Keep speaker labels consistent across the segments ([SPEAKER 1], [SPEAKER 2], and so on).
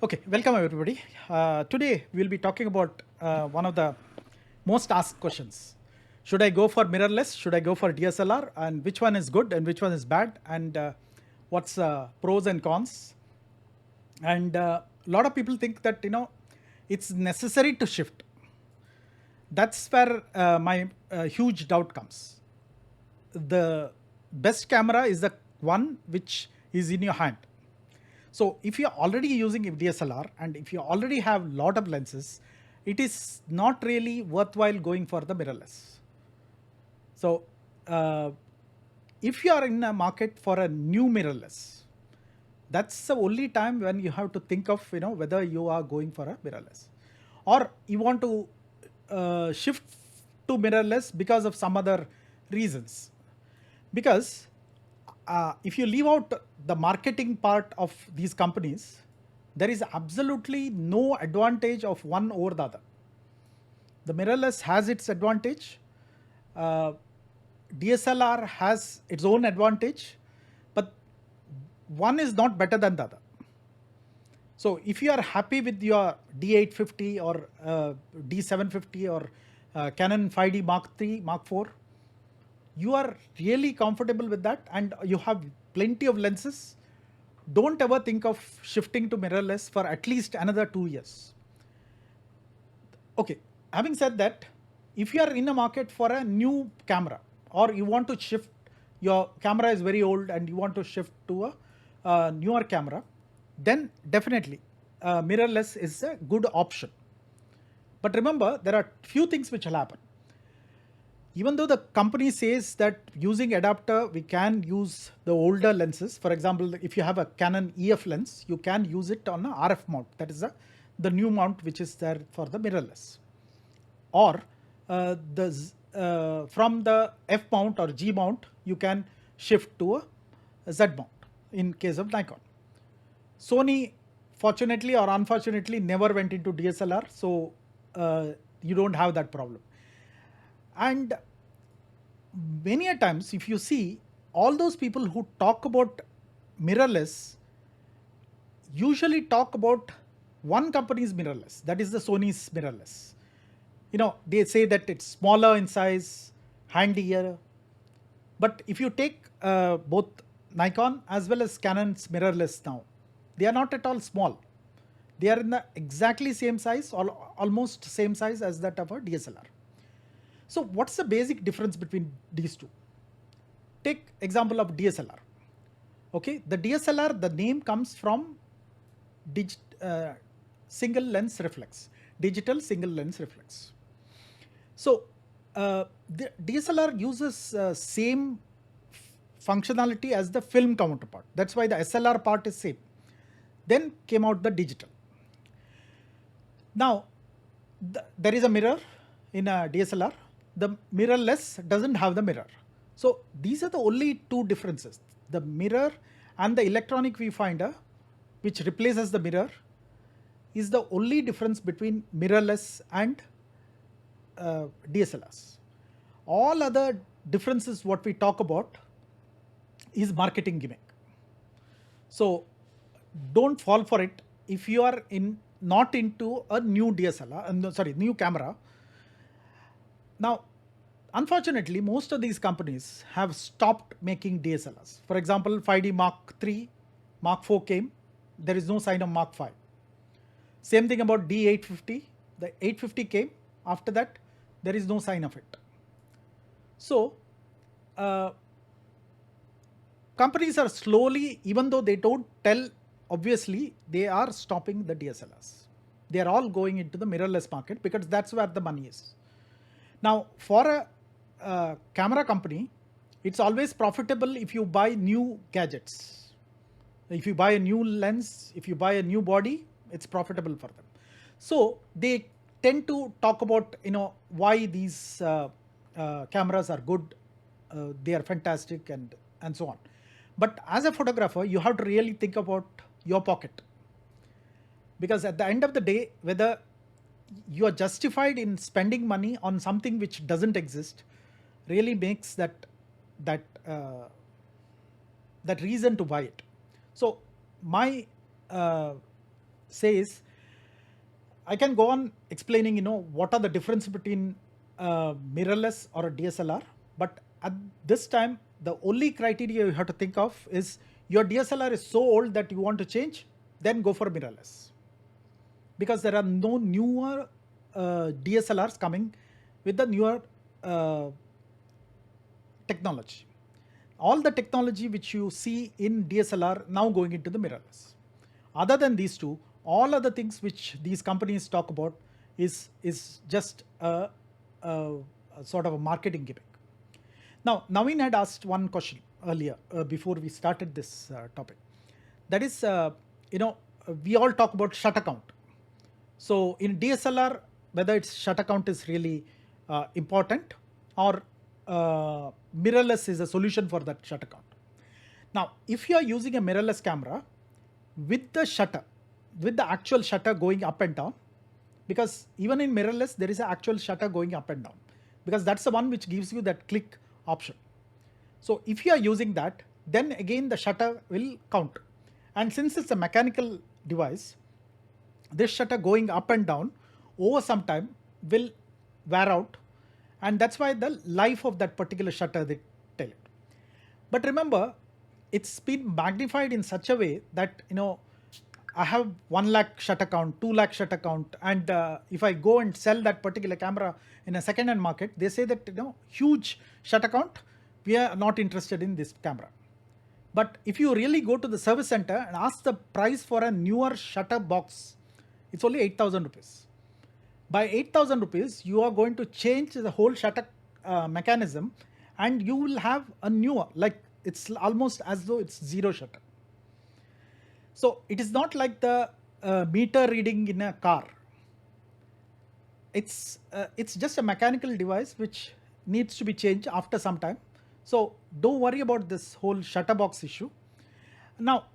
[SPEAKER 1] Okay, welcome everybody. Today we'll be talking about one of the most asked questions. Should I go for mirrorless? Should I go for DSLR? And which one is good and which one is bad? And what's pros and cons? And a lot of people think that it's necessary to shift. That's where my huge doubt comes. The best camera is the one which is in your hand. So if you're already using a DSLR and if you already have lot of lenses, it is not really worthwhile going for the mirrorless. So uh, if you are in a market for a new mirrorless, that's the only time when you have to think of whether you are going for a mirrorless, or you want to shift to mirrorless because of some other reasons. Because if you leave out the marketing part of these companies, there is absolutely no advantage of one over the other. The mirrorless has its advantage. Uh, DSLR has its own advantage, but one is not better than the other. So if you are happy with your D850 or D750 or Canon 5D Mark III, Mark IV, you are really comfortable with that and you have plenty of lenses, don't ever think of shifting to mirrorless for at least another 2 years. Okay, having said that, if you are in a market for a new camera or you want to shift, your camera is very old and you want to shift to a newer camera, then definitely mirrorless is a good option. But remember, there are few things which will happen. Even though the company says that using adapter we can use the older lenses. For example, if you have a Canon EF lens, you can use it on a RF mount. That is the new mount which is there for the mirrorless. Or from the F mount or G mount, you can shift to a Z mount in case of Nikon. Sony, fortunately or unfortunately, never went into DSLR, so you don't have that problem. And many a times, if you see, all those people who talk about mirrorless usually talk about one company's mirrorless, that is the Sony's mirrorless. They say that it's smaller in size, handier. But if you take both Nikon as well as Canon's mirrorless now, they are not at all small. They are in the exactly same size, almost same size as that of a DSLR. So what's the basic difference between these two? Take example of DSLR. Okay, the DSLR, the name comes from single lens reflex, digital single lens reflex. So the DSLR uses same functionality as the film counterpart. That's why the SLR part is same. Then came out the digital. Now there is a mirror in a DSLR. The mirrorless doesn't have the mirror. So these are the only two differences. The mirror and the electronic viewfinder, which replaces the mirror, is the only difference between mirrorless and DSLRs. All other differences what we talk about is marketing gimmick. So don't fall for it. If you are not into a new DSLR, new camera. Now, unfortunately, most of these companies have stopped making DSLRs. For example, 5D Mark III, Mark IV came. There is no sign of Mark V. Same thing about D850. The 850 came. After that, there is no sign of it. So, companies are slowly, even though they don't tell, obviously, they are stopping the DSLRs. They are all going into the mirrorless market because that's where the money is. Now, for a camera company, it's always profitable if you buy new gadgets. If you buy a new lens, if you buy a new body, it's profitable for them. So they tend to talk about why these cameras are good, they are fantastic, and so on. But as a photographer, you have to really think about your pocket, because at the end of the day, whether you are justified in spending money on something which doesn't exist really makes that uh, that reason to buy it. So my say is, I can go on explaining, what are the difference between mirrorless or a DSLR. But at this time, the only criteria you have to think of is your DSLR is so old that you want to change, then go for mirrorless. Because there are no newer DSLRs coming with the newer technology. All the technology which you see in DSLR now going into the mirrorless. Other than these two, all other things which these companies talk about is just a sort of a marketing gimmick. Now, Naveen had asked one question earlier before we started this topic. That is, we all talk about shutter count. So in DSLR, whether its shutter count is really important, or mirrorless is a solution for that shutter count. Now, if you are using a mirrorless camera with the shutter, with the actual shutter going up and down, because even in mirrorless there is an actual shutter going up and down, because that's the one which gives you that click option. So if you are using that, then again the shutter will count. And since it's a mechanical device, this shutter going up and down over some time will wear out, and that's why the life of that particular shutter, they tell it. But remember, it's been magnified in such a way that, I have 1 lakh shutter count, 2 lakh shutter count, and if I go and sell that particular camera in a second-hand market, they say that, huge shutter count, we are not interested in this camera. But if you really go to the service center and ask the price for a newer shutter box, it's only 8,000 rupees. By 8,000 rupees, you are going to change the whole shutter mechanism, and you will have a newer, like it's almost as though it's zero shutter. So it is not like the meter reading in a car. It's just a mechanical device which needs to be changed after some time. So don't worry about this whole shutter box issue. Now,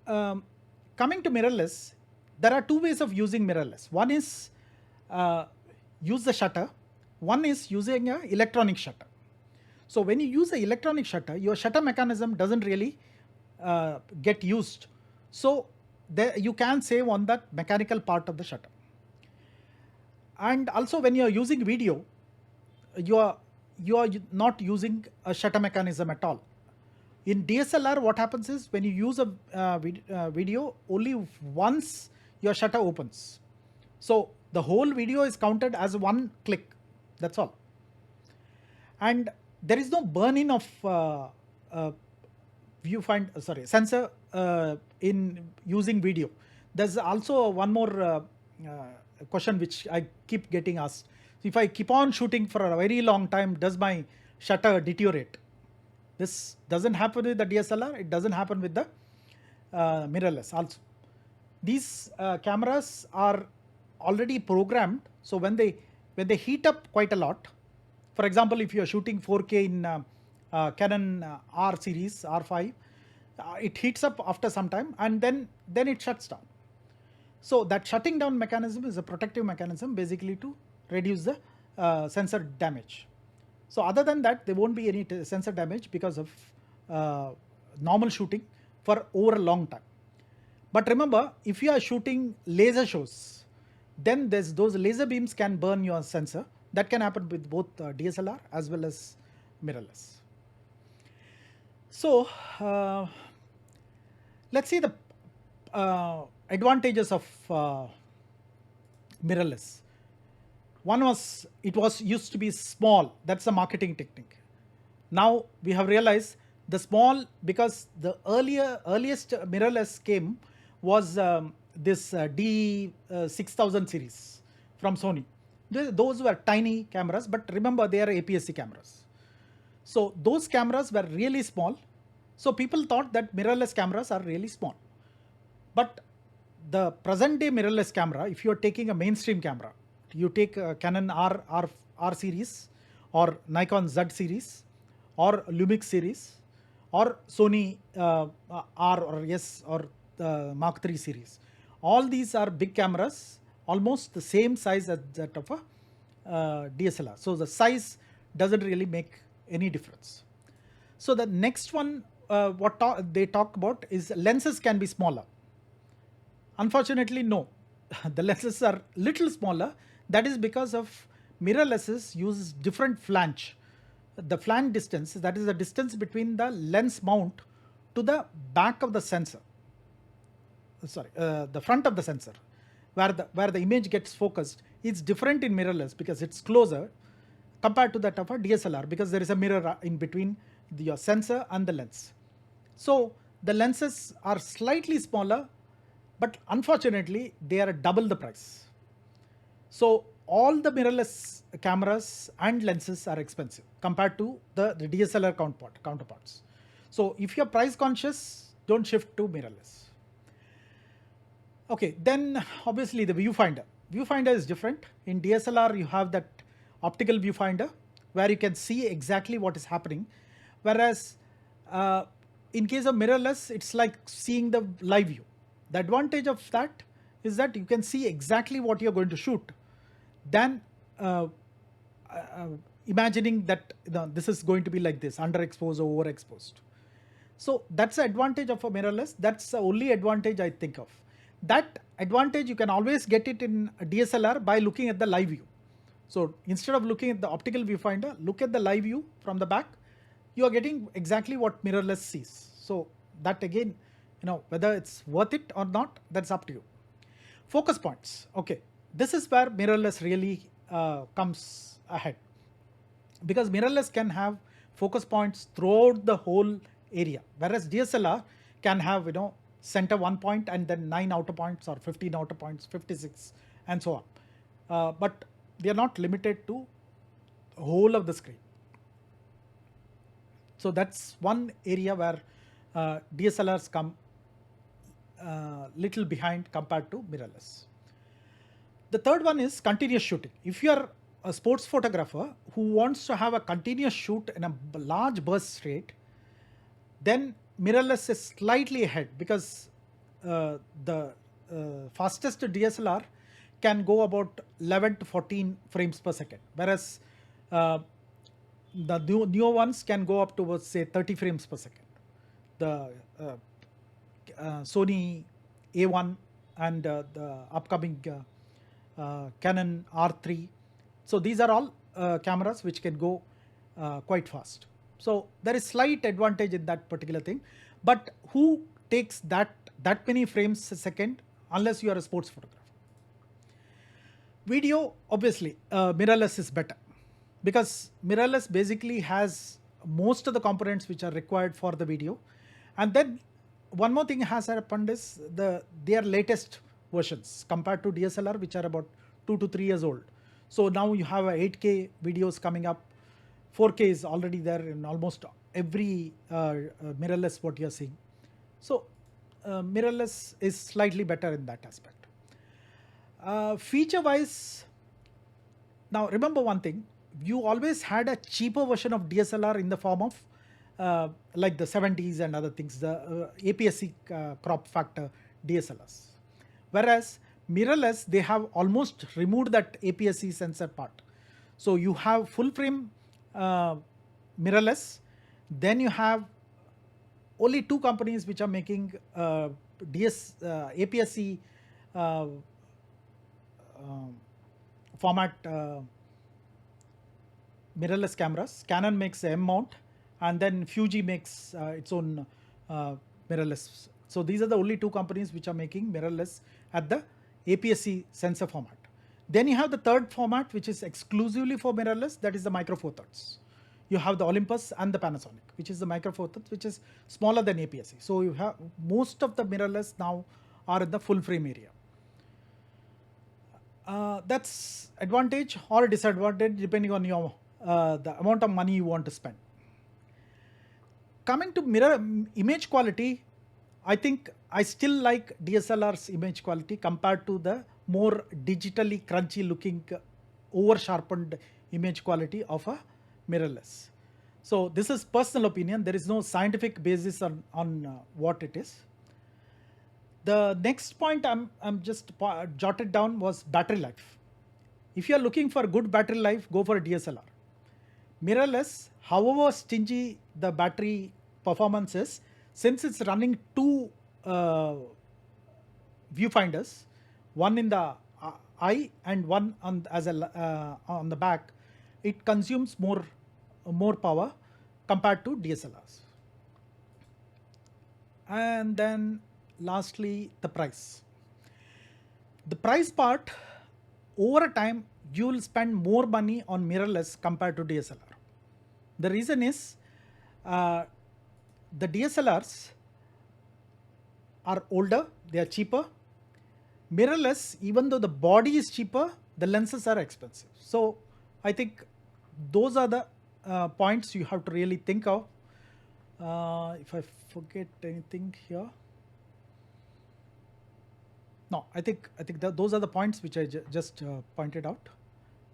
[SPEAKER 1] coming to mirrorless, there are two ways of using mirrorless. One is use the shutter. One is using an electronic shutter. So when you use an electronic shutter, your shutter mechanism doesn't really get used. So you can save on that mechanical part of the shutter. And also when you are using video, you are not using a shutter mechanism at all. In DSLR, what happens is when you use a video, only once your shutter opens. So the whole video is counted as one click. That's all. And there is no burn-in of sensor in using video. There's also one more question which I keep getting asked. If I keep on shooting for a very long time, does my shutter deteriorate? This doesn't happen with the DSLR. It doesn't happen with the mirrorless also. These cameras are already programmed. So when they heat up quite a lot, for example, if you are shooting 4K in Canon R series, R5, it heats up after some time, and then it shuts down. So that shutting down mechanism is a protective mechanism, basically to reduce the sensor damage. So other than that, there won't be any sensor damage because of normal shooting for over a long time. But remember, if you are shooting laser shows, then those laser beams can burn your sensor. That can happen with both DSLR as well as mirrorless. So let's see the advantages of mirrorless. One was, it was used to be small. That's a marketing technique. Now we have realized the small, because the earliest mirrorless came was this D6000 series from Sony. Those were tiny cameras, but remember, they are APS-C cameras. So those cameras were really small. So people thought that mirrorless cameras are really small. But the present day mirrorless camera, if you are taking a mainstream camera, you take a Canon R series or Nikon Z series or Lumix series or Sony R or S or Mark III series. All these are big cameras, almost the same size as that of a DSLR. So the size doesn't really make any difference. So the next one, they talk about is lenses can be smaller. Unfortunately, no. The lenses are little smaller. That is because of mirrorlesses use different flange. The flange distance, that is the distance between the lens mount to the back of the sensor. The front of the sensor, where the image gets focused, is different in mirrorless because it's closer compared to that of a DSLR, because there is a mirror in between your sensor and the lens. So the lenses are slightly smaller, but unfortunately they are double the price. So all the mirrorless cameras and lenses are expensive compared to the DSLR counterparts. So if you're price conscious, don't shift to mirrorless. Okay, then obviously the viewfinder. Viewfinder is different. In DSLR, you have that optical viewfinder where you can see exactly what is happening, whereas uh, in case of mirrorless, it's like seeing the live view. The advantage of that is that you can see exactly what you're going to shoot, than imagining that this is going to be like this, underexposed or overexposed. So that's the advantage of a mirrorless. That's the only advantage I think of. That advantage you can always get it in a DSLR by looking at the live view. So instead of looking at the optical viewfinder, look at the live view from the back. You are getting exactly what mirrorless sees. So that again, whether it's worth it or not, that's up to you. Focus points. Okay, this is where mirrorless really comes ahead, because mirrorless can have focus points throughout the whole area, whereas DSLR can have center one point and then 9 outer points or 15 outer points, 56 and so on. But they are not limited to whole of the screen. So that's one area where DSLRs come little behind compared to mirrorless. The third one is continuous shooting. If you are a sports photographer who wants to have a continuous shoot in a large burst rate, then mirrorless is slightly ahead, because the fastest DSLR can go about 11 to 14 frames per second, whereas the newer ones can go up to say 30 frames per second. The Sony A1 and the upcoming Canon R3. So these are all cameras which can go quite fast. So there is slight advantage in that particular thing, but who takes that many frames a second unless you are a sports photographer? Video, obviously, mirrorless is better, because mirrorless basically has most of the components which are required for the video. And then one more thing has happened is their latest versions compared to DSLR, which are about 2 to 3 years old. So now you have 8K videos coming up. 4K is already there in almost every mirrorless what you are seeing. So mirrorless is slightly better in that aspect. Feature wise, now remember one thing, you always had a cheaper version of DSLR in the form of like the 70s and other things, the APS-C crop factor DSLRs. Whereas mirrorless, they have almost removed that APS-C sensor part. So you have full frame mirrorless, then you have only two companies which are making APS-C format mirrorless cameras. Canon makes M mount, and then Fuji makes its own mirrorless. So these are the only two companies which are making mirrorless at the APS-C sensor format. Then you have the third format, which is exclusively for mirrorless, that is the Micro Four Thirds. You have the Olympus and the Panasonic, which is the Micro Four Thirds, which is smaller than APS-C. So you have most of the mirrorless now are in the full frame area. That's advantage or disadvantage depending on your the amount of money you want to spend. Coming to mirror image quality, I think I still like DSLR's image quality compared to the more digitally crunchy looking over sharpened image quality of a mirrorless. So this is personal opinion. There is no scientific basis on what it is. The next point I'm just jotted down was battery life. If you are looking for good battery life, go for a DSLR. Mirrorless, however stingy the battery performance is, since it's running two viewfinders, one in the eye and one on on the back, it consumes more power compared to DSLRs. And then lastly, the price. The price part, over a time, you will spend more money on mirrorless compared to DSLR. The reason is uh, the DSLRs are older, they are cheaper. Mirrorless, even though the body is cheaper, the lenses are expensive. So I think those are the points you have to really think of. If I forget anything here, no, I think those are the points which I just pointed out.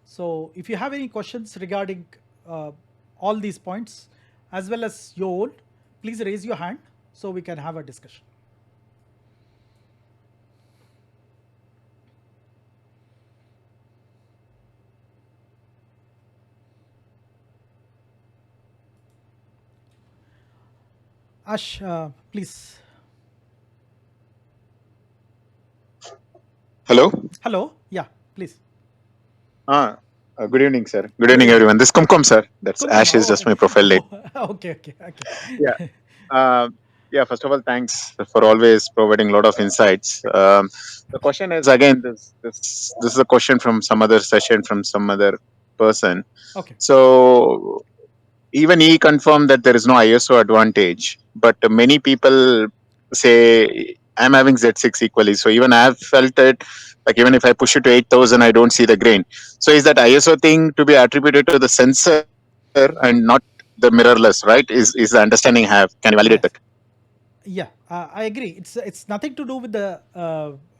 [SPEAKER 1] So if you have any questions regarding all these points as well as your own, please raise your hand so we can have a discussion. Ash, please.
[SPEAKER 2] Hello.
[SPEAKER 1] Hello. Yeah, please.
[SPEAKER 2] Good evening, sir. Good
[SPEAKER 1] Good
[SPEAKER 2] evening,
[SPEAKER 1] evening.
[SPEAKER 2] everyone. This Kumkum, sir. That's
[SPEAKER 1] Kumkum.
[SPEAKER 2] Ash is
[SPEAKER 1] Oh,
[SPEAKER 2] just my profile name.
[SPEAKER 1] okay, okay,
[SPEAKER 2] Yeah.
[SPEAKER 1] okay.
[SPEAKER 2] Yeah. First of all, thanks for always providing a lot of insights. The question is again, this is a question from some other session from some other person.
[SPEAKER 1] Okay.
[SPEAKER 2] So even he confirmed that there is no ISO advantage, but many people say I'm having Z6 equally. So even I've felt it. Like even if I push it to 8,000, I don't see the grain. So is that ISO thing to be attributed to the sensor and not the mirrorless? Right? Is the understanding have? Can you validate
[SPEAKER 1] Yes.
[SPEAKER 2] that?
[SPEAKER 1] Yeah, I agree. It's nothing to do with the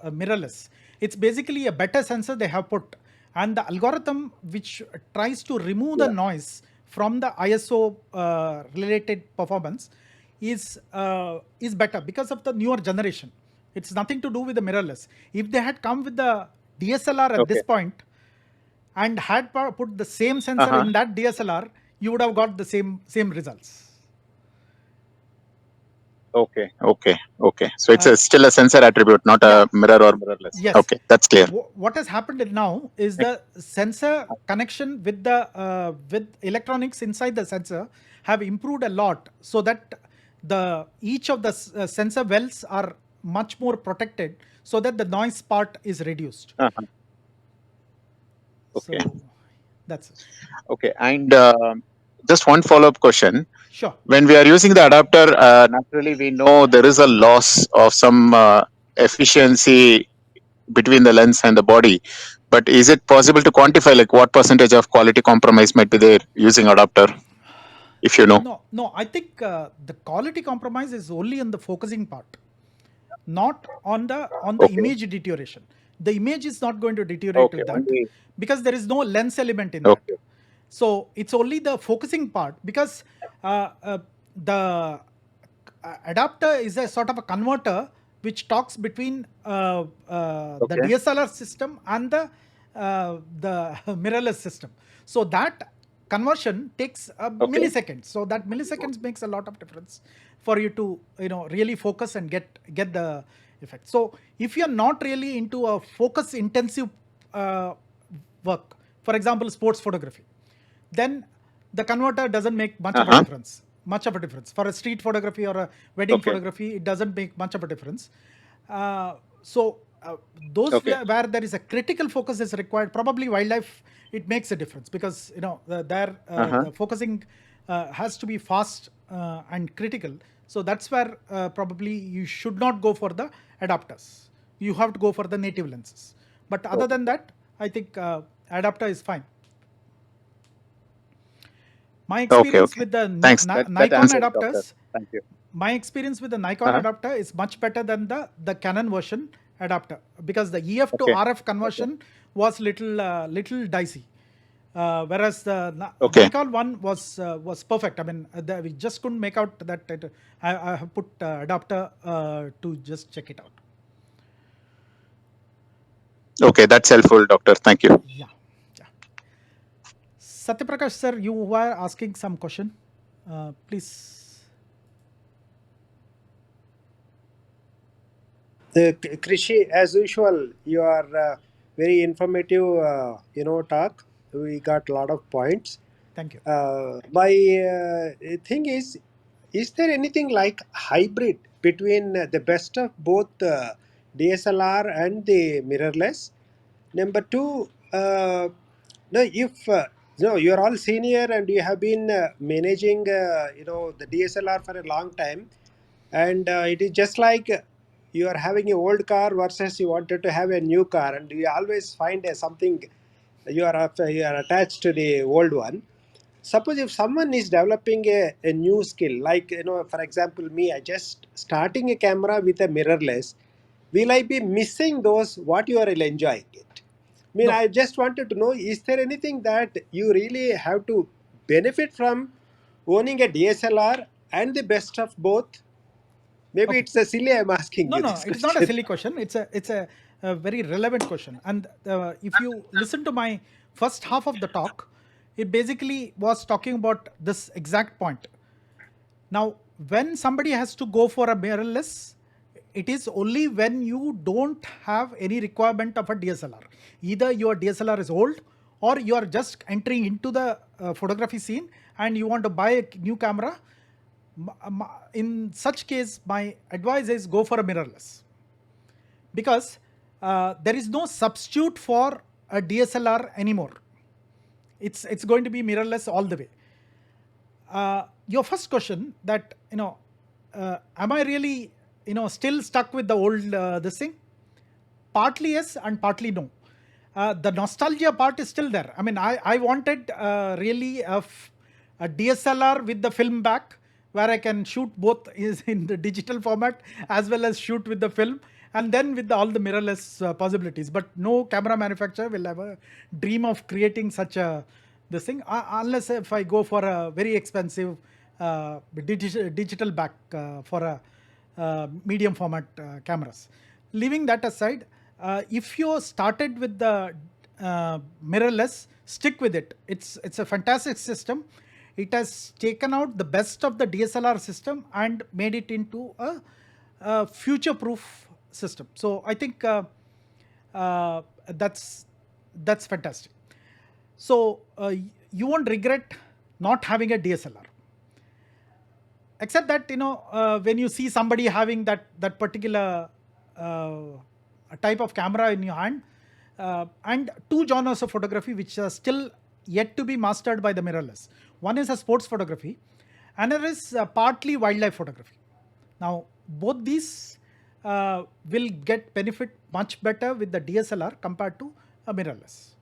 [SPEAKER 1] mirrorless. It's basically a better sensor they have put, and the algorithm which tries to remove the
[SPEAKER 2] Yeah.
[SPEAKER 1] noise from the ISO related performance is better because of the newer generation. It's nothing to do with the mirrorless. If they had come with the DSLR at
[SPEAKER 2] Okay.
[SPEAKER 1] this point and had put the same
[SPEAKER 2] Uh
[SPEAKER 1] sensor
[SPEAKER 2] huh.
[SPEAKER 1] in that DSLR, you would have got the same results.
[SPEAKER 2] Okay. Okay. Okay. So it's
[SPEAKER 1] Uh,
[SPEAKER 2] still a sensor attribute, not
[SPEAKER 1] yeah,
[SPEAKER 2] a mirror or mirrorless.
[SPEAKER 1] yes.
[SPEAKER 2] Okay, that's clear.
[SPEAKER 1] What has happened now is the sensor connection with electronics inside the sensor have improved a lot, so that the each of the sensor wells are much more protected, so that the noise part is reduced.
[SPEAKER 2] Uh-huh. Okay.
[SPEAKER 1] So that's it.
[SPEAKER 2] Okay. And just one follow-up question.
[SPEAKER 1] Sure.
[SPEAKER 2] When we are using the adapter, naturally we know there is a loss of some efficiency between the lens and the body. But is it possible to quantify like what percentage of quality compromise might be there using adapter, if you know?
[SPEAKER 1] No. I think the quality compromise is only in the focusing part, not on the
[SPEAKER 2] Okay.
[SPEAKER 1] image deterioration. The image is not going to deteriorate
[SPEAKER 2] Okay.
[SPEAKER 1] with that,
[SPEAKER 2] Only.
[SPEAKER 1] because there is no lens element in that.
[SPEAKER 2] Okay.
[SPEAKER 1] So it's only the focusing part, because the adapter is a sort of a converter which talks between the
[SPEAKER 2] Okay.
[SPEAKER 1] DSLR system and the mirrorless system. So that conversion takes
[SPEAKER 2] Okay.
[SPEAKER 1] milliseconds. So that milliseconds makes a lot of difference for you to really focus and get the effect. So if you're not really into a focus intensive work, for example sports photography, then the converter doesn't make much of a
[SPEAKER 2] Uh-huh.
[SPEAKER 1] difference. Much of a difference for a street photography or a wedding
[SPEAKER 2] Okay.
[SPEAKER 1] photography, it doesn't make much of a difference. So those
[SPEAKER 2] Okay.
[SPEAKER 1] where there is a critical focus is required, probably wildlife, it makes a difference, because there
[SPEAKER 2] Uh-huh.
[SPEAKER 1] the focusing has to be fast and critical. So that's where probably you should not go for the adapters. You have to go for the native lenses. But other
[SPEAKER 2] Okay.
[SPEAKER 1] than that, I think adapter is fine. My
[SPEAKER 2] Okay.
[SPEAKER 1] experience
[SPEAKER 2] Okay.
[SPEAKER 1] with the
[SPEAKER 2] Thanks. That
[SPEAKER 1] Nikon
[SPEAKER 2] answers, doctor.
[SPEAKER 1] adapters,
[SPEAKER 2] Thank you.
[SPEAKER 1] my experience with the Nikon
[SPEAKER 2] Uh-huh.
[SPEAKER 1] adapter is much better than the Canon version adapter, because the EF to
[SPEAKER 2] Okay.
[SPEAKER 1] RF
[SPEAKER 2] Okay.
[SPEAKER 1] conversion was little dicey, whereas the
[SPEAKER 2] Okay.
[SPEAKER 1] Nikon one was perfect. I mean, we just couldn't make out that I have put adapter to just check it out.
[SPEAKER 2] Okay. That's helpful, doctor. Thank you.
[SPEAKER 1] Yeah, yeah. Satyaprakash sir, you were asking some question. Please.
[SPEAKER 3] Krishi, as usual, you are very informative, talk. We got a lot of points.
[SPEAKER 1] Thank you.
[SPEAKER 3] My thing is there anything like hybrid between the best of both DSLR and the mirrorless? Number two, no, if you are all senior and you have been managing, the DSLR for a long time, and it is just like you are having a old car versus you wanted to have a new car, and you always find something you are attached to the old one. Suppose if someone is developing a new skill, like for example, me, I just starting a camera with a mirrorless, will I be missing those what you are enjoying it? I mean,
[SPEAKER 1] No,
[SPEAKER 3] I just wanted to know, is there anything that you really have to benefit from owning a DSLR and the best of both? Maybe
[SPEAKER 1] okay.
[SPEAKER 3] it's a silly I'm asking
[SPEAKER 1] No,
[SPEAKER 3] you
[SPEAKER 1] no,
[SPEAKER 3] this
[SPEAKER 1] it is not a
[SPEAKER 3] question.
[SPEAKER 1] silly question. It's a very relevant question. And if you listen to my first half of the talk, it basically was talking about this exact point. Now, when somebody has to go for a mirrorless, it is only when you don't have any requirement of a DSLR. Either your DSLR is old, or you are just entering into the photography scene and you want to buy a new camera. In such case, my advice is go for a mirrorless, because there is no substitute for a DSLR anymore. It's going to be mirrorless all the way. Your first question, that am I really still stuck with the old this thing? Partly yes and partly no. The nostalgia part is still there. I mean, I wanted really a DSLR with the film back, where I can shoot both is in the digital format as well as shoot with the film, and then with all the mirrorless possibilities. But no camera manufacturer will ever dream of creating such a this thing, unless if I go for a very expensive digital back for a medium format cameras. Leaving that aside, if you started with the mirrorless, stick with it. It's a fantastic system. It has taken out the best of the DSLR system and made it into a future-proof system. So I think uh, that's that's fantastic. So you won't regret not having a DSLR, except that when you see somebody having that particular uh, type of camera in your hand, and two genres of photography which are still yet to be mastered by the mirrorless. One is a sports photography, another is partly wildlife photography. Now both these will get benefit much better with the DSLR compared to a mirrorless.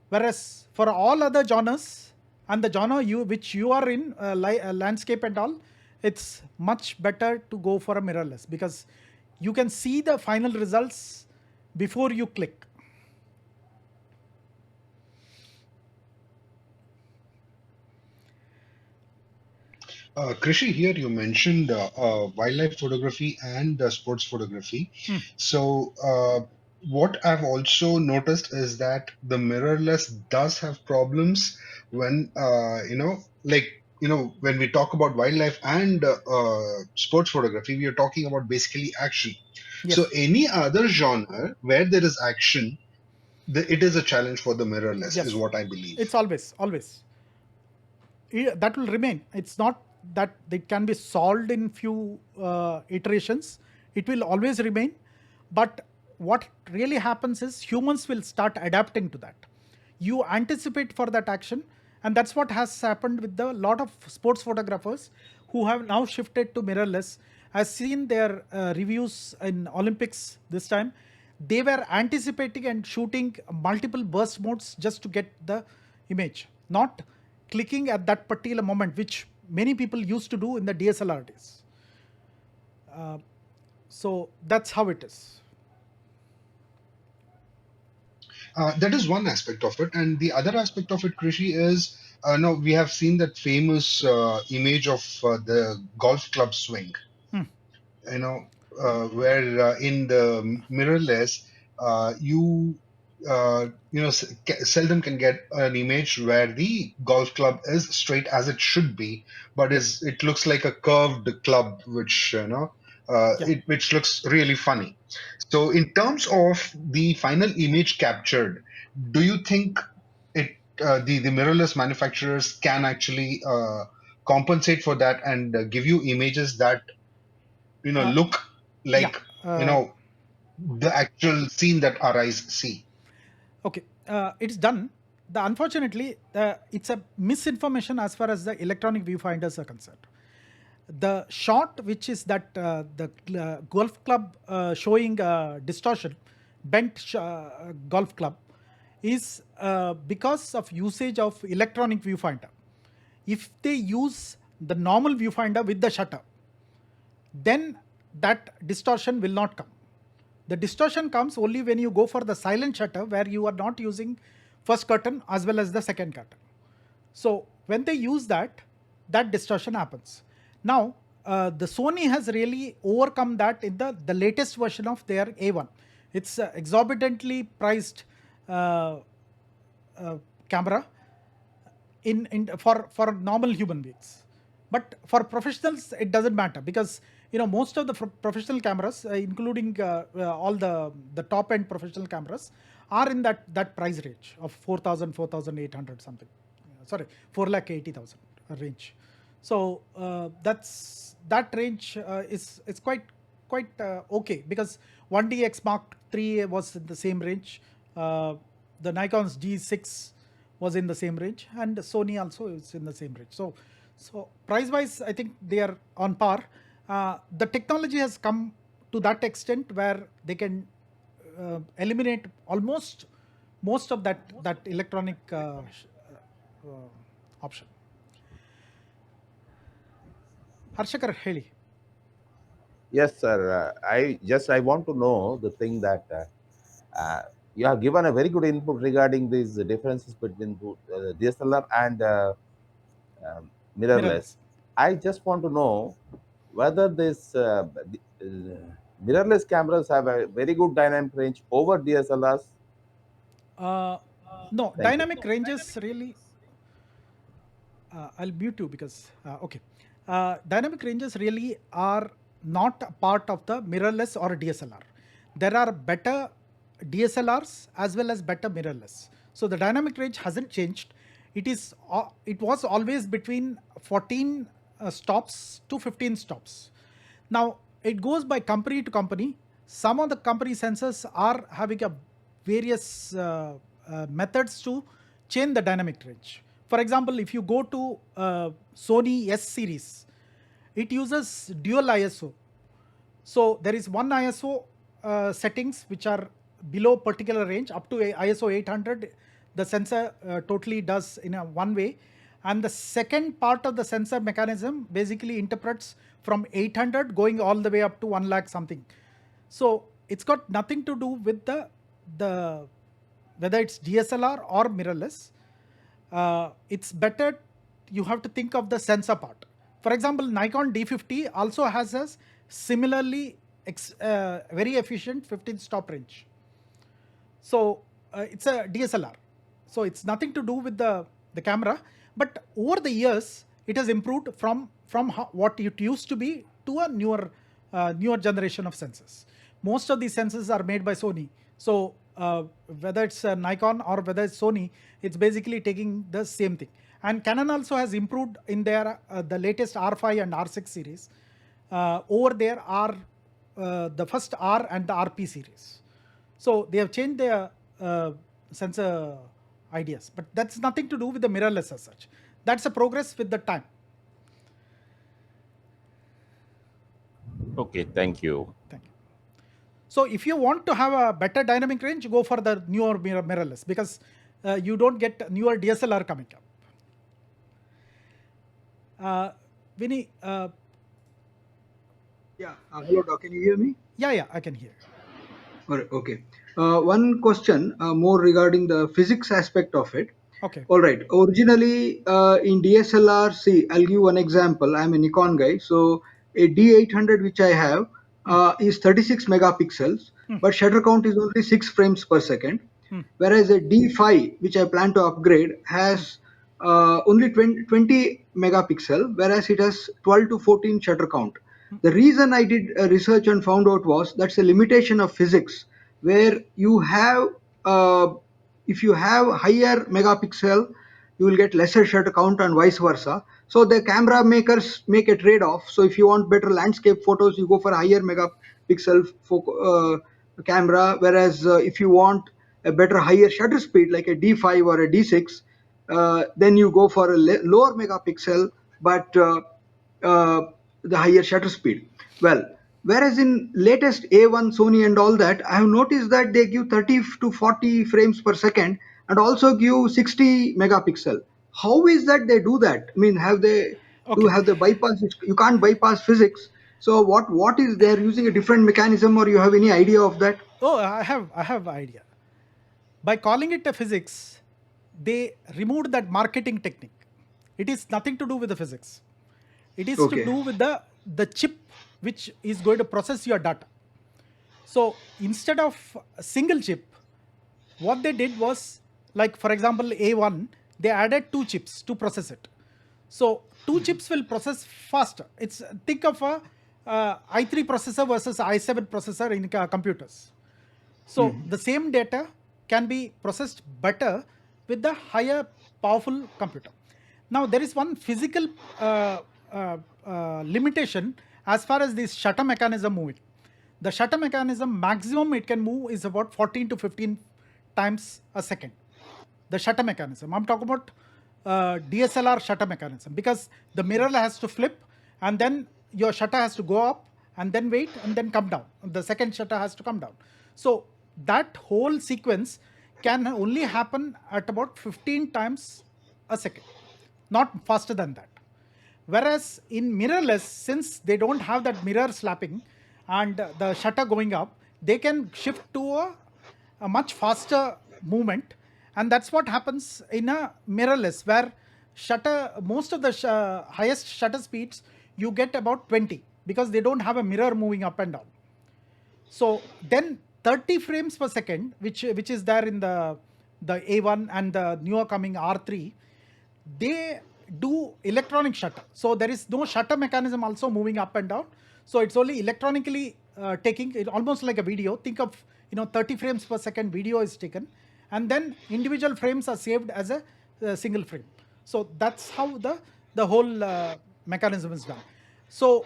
[SPEAKER 1] Whereas for all other genres, and the genre which you are in, landscape and all, it's much better to go for a mirrorless, because you can see the final results before you click.
[SPEAKER 4] Krishi, here you mentioned wildlife photography and sports photography. So, what I've also noticed is that the mirrorless does have problems when, when we talk about wildlife and sports photography, we are talking about basically action. So,
[SPEAKER 1] Yes,
[SPEAKER 4] any other genre where there is action, it is a challenge for the mirrorless, is
[SPEAKER 1] yes,
[SPEAKER 4] what I believe.
[SPEAKER 1] it's always that will remain. It's not that it can be solved in few iterations. It will always remain. But what really happens is humans will start adapting to that. You anticipate for that action, and that's what has happened with the lot of sports photographers who have now shifted to mirrorless. I've seen their reviews in Olympics this time. They were anticipating and shooting multiple burst modes just to get the image, not clicking at that particular moment, which many people used to do in the DSLR days. So that's how it is.
[SPEAKER 4] That is one aspect of it, and the other aspect of it, Krishi, is no, we have seen that famous image of the golf club swing. You know, where in the mirrorless, seldom can get an image where the golf club is straight as it should be, but
[SPEAKER 1] Yes.
[SPEAKER 4] is it looks like a curved club, which
[SPEAKER 1] Yeah.
[SPEAKER 4] which looks really funny. So, in terms of the final image captured, do you think the mirrorless manufacturers can actually compensate for that and give you images that
[SPEAKER 1] Uh,
[SPEAKER 4] look
[SPEAKER 1] yeah.
[SPEAKER 4] like the actual scene that our eyes see?
[SPEAKER 1] Okay. It's done. Unfortunately, it's a misinformation as far as the electronic viewfinders are concerned. The shot, which is that the golf club showing distortion, bent golf club, is because of usage of electronic viewfinder. If they use the normal viewfinder with the shutter, then that distortion will not come. The distortion comes only when you go for the silent shutter, where you are not using first curtain as well as the second curtain. So when they use that, that distortion happens. Now, the Sony has really overcome that in the latest version of their A1. It's exorbitantly priced uh, camera for normal human beings. But for professionals, it doesn't matter, because most of the professional cameras, including all the top end professional cameras, are in that price range of 4,000, 4,800 something. Sorry, 4,80,000 range. So that range is quite okay, because 1DX Mark III was in the same range. The Nikon's D6 was in the same range, and Sony also is in the same range. So price wise, I think they are on par. The technology has come to that extent where they can eliminate almost most of that electronic option. Harshakar, ಹೇಳಿ.
[SPEAKER 5] Yes, sir. I want to know the thing that you have given a very good input regarding these differences between DSLR and mirrorless.
[SPEAKER 1] Mirrorless.
[SPEAKER 5] I just want to know whether mirrorless cameras have a very good dynamic range over DSLRs.
[SPEAKER 1] No,
[SPEAKER 5] Thank you.
[SPEAKER 1] dynamic ranges really. I'll mute you because okay. Dynamic ranges really are not a part of the mirrorless or DSLR. There are better DSLRs as well as better mirrorless. So the dynamic range hasn't changed. It was always between 14 stops to 15 stops. Now it goes by company to company. Some of the company sensors are having a various methods to change the dynamic range. For example, if you go to Sony S series, it uses dual ISO. So there is one ISO settings which are below particular range. Up to ISO 800, the sensor totally does in a one way, and the second part of the sensor mechanism basically interprets from 800 going all the way up to 1 lakh something. So it's got nothing to do with the whether it's DSLR or mirrorless. It's better, you have to think of the sensor part. For example, Nikon D50 also has a similarly very efficient 15 stop range. So it's a DSLR. So it's nothing to do with the camera, but over the years it has improved from what it used to be to a newer generation of sensors. Most of these sensors are made by Sony. So whether it's Nikon or whether it's Sony, it's basically taking the same thing. And Canon also has improved in their the latest R5 and R6 series. Over there are the first R and the RP series. So they have changed their sensor ideas, but that's nothing to do with the mirrorless as such. That's a progress with the time.
[SPEAKER 5] Okay, thank you.
[SPEAKER 1] Thank you. So if you want to have a better dynamic range, go for the newer mirrorless, because you don't get newer DSLR coming up. Vinny,
[SPEAKER 6] Yeah, hello, Doc. Can you hear me?
[SPEAKER 1] yeah, I can hear.
[SPEAKER 6] All right, okay. One question more regarding the physics aspect of it.
[SPEAKER 1] Okay.
[SPEAKER 6] All right. Originally, in DSLR, see, I'll give one example. I'm a Nikon guy. So a D800 which I have is 36 megapixels, but shutter count is only 6 frames per second. Whereas a D5, which I plan to upgrade, has only 20 megapixel, whereas it has 12 to 14 shutter count. The reason I did research and found out was that's a limitation of physics, where you have, uh, if you have higher megapixel, you will get lesser shutter count and vice versa. So the camera makers make a trade-off. So if you want better landscape photos, you go for a higher megapixel camera, whereas if you want a better higher shutter speed like a D5 or a D6, then you go for a lower megapixel but uh, the higher shutter speed. Well, whereas in latest A1 Sony and all that, I have noticed that they give 30 to 40 frames per second and also give 60 megapixel. How is that they do that? I mean, have they do
[SPEAKER 1] Okay.
[SPEAKER 6] have the bypass? You can't bypass physics. So what is they're using a different mechanism, or you have any idea of that?
[SPEAKER 1] Oh, I have idea. By calling it a physics, they removed that marketing technique. It is nothing to do with the physics. It is to
[SPEAKER 6] Okay.
[SPEAKER 1] do with the chip which is going to process your data. So instead of a single chip, what they did was, like for example A1, they added two chips to process it. So two chips will process faster. It's, think of a i3 processor versus i7 processor in computers. So the same data can be processed better with the higher powerful computer. Now there is one physical limitation as far as this shutter mechanism moving. The shutter mechanism maximum it can move is about 14 to 15 times a second. The shutter mechanism. I'm talking about DSLR shutter mechanism, because the mirror has to flip and then your shutter has to go up and then wait and then come down. The second shutter has to come down. So that whole sequence can only happen at about 15 times a second, not faster than that. Whereas in mirrorless, since they don't have that mirror slapping and the shutter going up, they can shift to a much faster movement, and that's what happens in a mirrorless, where shutter most of the highest shutter speeds you get about 20, because they don't have a mirror moving up and down. So then 30 frames per second, which is there in the A1 and the newer coming R3, they do electronic shutter. So there is no shutter mechanism also moving up and down. So it's only electronically taking it, almost like a video. Think of 30 frames per second video is taken, and then individual frames are saved as a single frame. So that's how the whole mechanism is done. So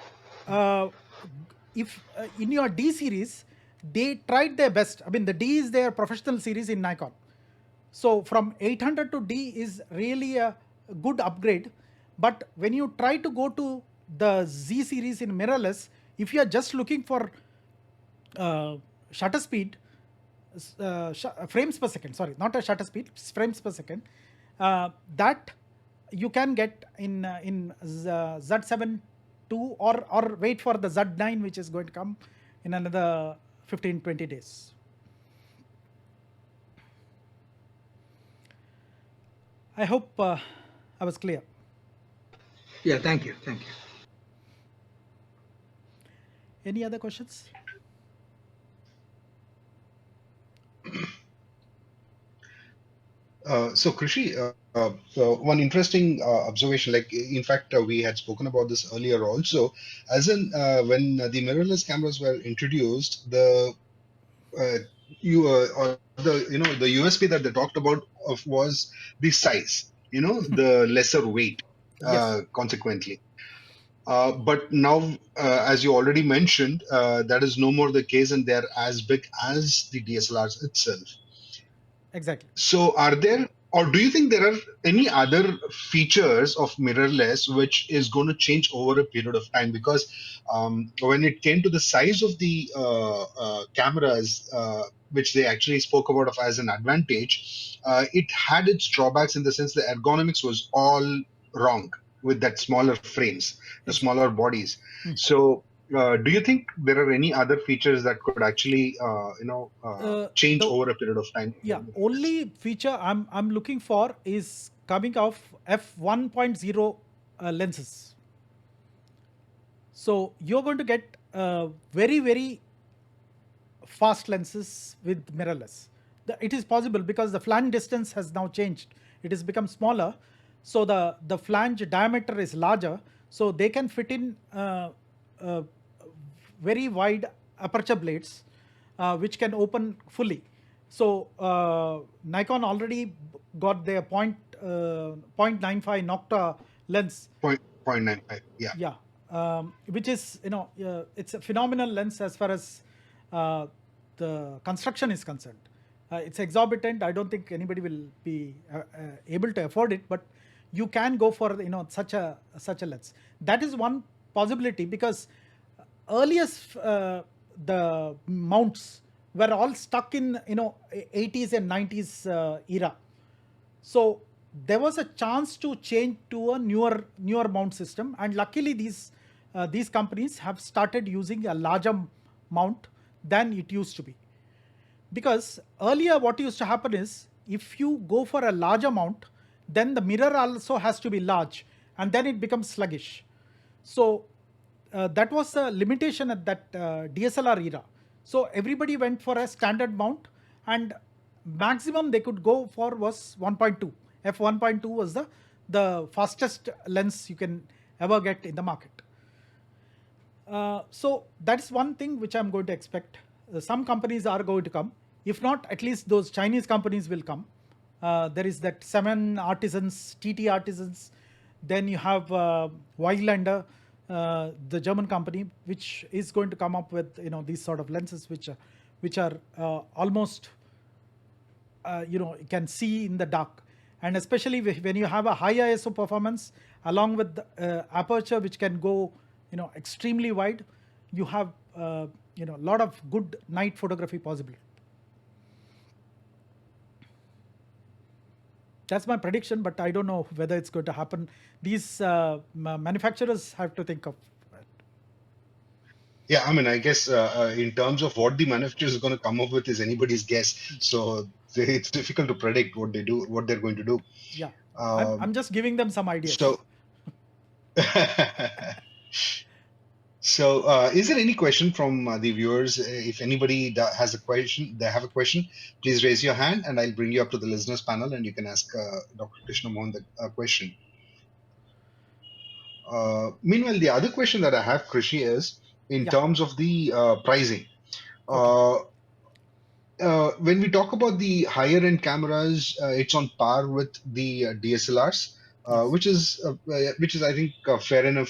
[SPEAKER 1] if in your D series, they tried their best. I mean, the D is their professional series in Nikon. So from 800 to D is really a good upgrade. But when you try to go to the Z series in mirrorless, if you are just looking for shutter speed, frames per second, sorry, not a shutter speed, frames per second, that you can get in Z7 II, or wait for the Z9, which is going to come in another 15-20 days. I hope I was clear.
[SPEAKER 6] Yeah, thank you.
[SPEAKER 1] Any other questions?
[SPEAKER 4] So Krishi, one interesting observation, like in fact, we had spoken about this earlier also, as in when the mirrorless cameras were introduced, the or the USP that they talked about of was the size, the lesser weight,
[SPEAKER 1] Yes,
[SPEAKER 4] consequently. But now, as you already mentioned, that is no more the case, and they're as big as the DSLRs itself.
[SPEAKER 1] exactly.
[SPEAKER 4] So, are there, or do you think there are any other features of mirrorless which is going to change over a period of time? Because when it came to the size of the cameras, which they actually spoke about of as an advantage, it had its drawbacks in the sense the ergonomics was all wrong with that smaller frames, the
[SPEAKER 1] Exactly.
[SPEAKER 4] smaller bodies. So, do you think there are any other features that could actually, change
[SPEAKER 1] The
[SPEAKER 4] over a period of time?
[SPEAKER 1] only feature I'm looking for is coming of f1.0 lenses. So you're going to get very fast lenses with mirrorless. It is possible because the flange distance has now changed. It has become smaller, so the flange diameter is larger. So they can fit in very wide aperture blades, which can open fully. So Nikon already got their 0.95 Nocta lens,
[SPEAKER 4] Point 0.95. Yeah.
[SPEAKER 1] yeah, which is, it's a phenomenal lens as far as the construction is concerned. It's exorbitant. I don't think anybody will be able to afford it, but you can go for such a lens. That is one possibility, because earliest the mounts were all stuck in 80s and 90s era. So there was a chance to change to a newer mount system, and luckily these companies have started using a larger mount than it used to be. Because earlier what used to happen is, if you go for a larger mount, then the mirror also has to be large, and then it becomes sluggish. So that was a limitation at that DSLR era. So everybody went for a standard mount, and maximum they could go for was 1.2. F1.2 was the fastest lens you can ever get in the market. So that's one thing which I'm going to expect. Some companies are going to come. If not, at least those Chinese companies will come. There is that 7 Artisans, TT Artisans. Then you have Weiglander, the German company, which is going to come up with these sort of lenses, which are almost you can see in the dark. And especially when you have a high ISO performance along with the aperture which can go extremely wide, you have a lot of good night photography possible. That's my prediction, but I don't know whether it's going to happen. These manufacturers have to think of it.
[SPEAKER 4] Yeah, I mean, I guess in terms of what the manufacturer is going to come up with is anybody's guess. So it's difficult to predict what they're going to do.
[SPEAKER 1] Yeah,
[SPEAKER 4] Um,
[SPEAKER 1] I'm just giving them some ideas.
[SPEAKER 4] so, so is there any question from the viewers? If anybody has a question, they have a question, please raise your hand, and I'll bring you up to the listeners panel, and you can ask Dr. Krishna Mohan the question. Meanwhile, the other question that I have, Krishi, is in
[SPEAKER 1] Yeah.
[SPEAKER 4] terms of the pricing.
[SPEAKER 1] Okay.
[SPEAKER 4] When we talk about the higher end cameras, it's on par with the DSLRs,
[SPEAKER 1] Yes.
[SPEAKER 4] which is I think a fair enough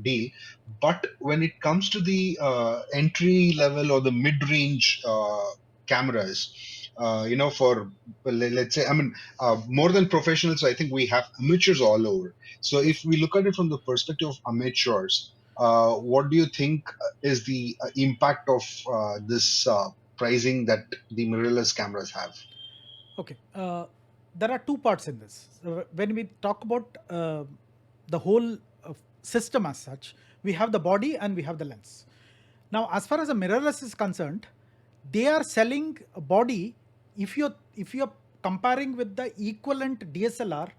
[SPEAKER 4] deal. But when it comes to the entry level or the mid range cameras, for let's say, I mean, more than professionals, I think we have amateurs all over. So if we look at it from the perspective of amateurs, what do you think is the impact of this pricing that the mirrorless cameras have?
[SPEAKER 1] Okay. There are two parts in this. So when we talk about the whole system as such, we have the body and we have the lens. Now, as far as a mirrorless is concerned, they are selling a body. If you're comparing with the equivalent DSLR,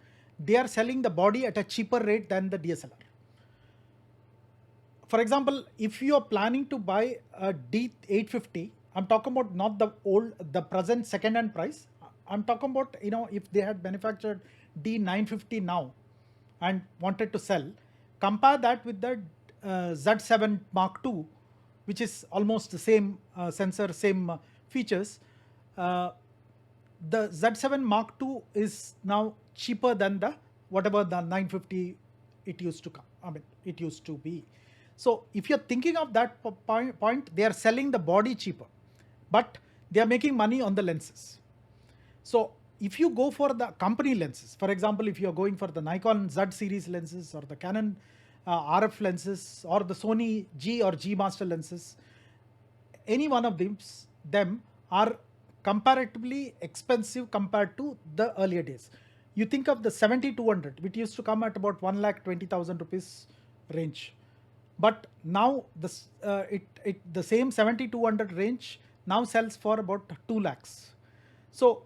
[SPEAKER 1] they are selling the body at a cheaper rate than the DSLR. For example, if you are planning to buy a D850, I'm talking about not the present second-hand price. I'm talking about if they had manufactured D950 now and wanted to sell, compare that with the Z7 Mark II, which is almost the same sensor, same features. The Z7 Mark II is now cheaper than whatever the 950 it used to come. I mean, it used to be. So if you're thinking of that point, they are selling the body cheaper, but they are making money on the lenses. So if you go for the company lenses, for example, if you're going for the Nikon Z series lenses or the Canon RF lenses or the Sony G or G Master lenses, any one of them are comparatively expensive compared to the earlier days. You think of the 7200, which used to come at about 1,20,000 rupees range. But now the same 7200 range now sells for about 2 lakhs. So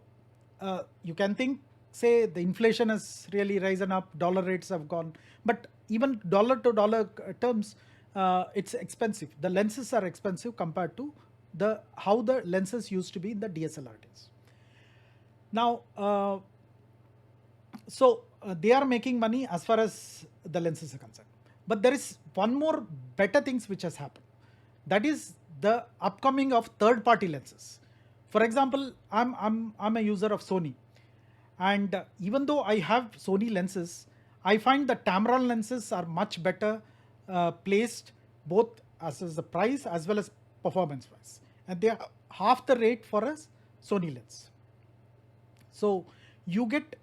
[SPEAKER 1] you can say the inflation has really risen up, dollar rates have gone, but even dollar to dollar terms, it's expensive. The lenses are expensive compared to how the lenses used to be in the DSLR days. Now, they are making money as far as the lenses are concerned. But there is one more better things which has happened. That is the upcoming of third-party lenses. For example, I'm a user of Sony, and even though I have Sony lenses, I find the Tamron lenses are much better placed, both as the price as well as performance wise, and they are half the rate for a Sony lens. So you get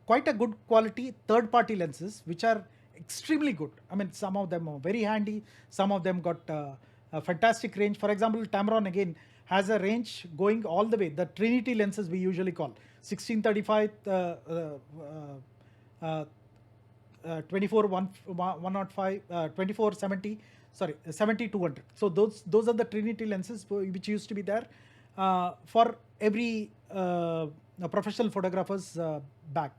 [SPEAKER 1] quite a good quality third party lenses which are extremely good. I mean, some of them are very handy, some of them got a fantastic range. For example, Tamron again has a range going all the way, the Trinity lenses we usually call 1635 24 105 2470, sorry, 7200. So those are the Trinity lenses which used to be there for every professional photographer's bag.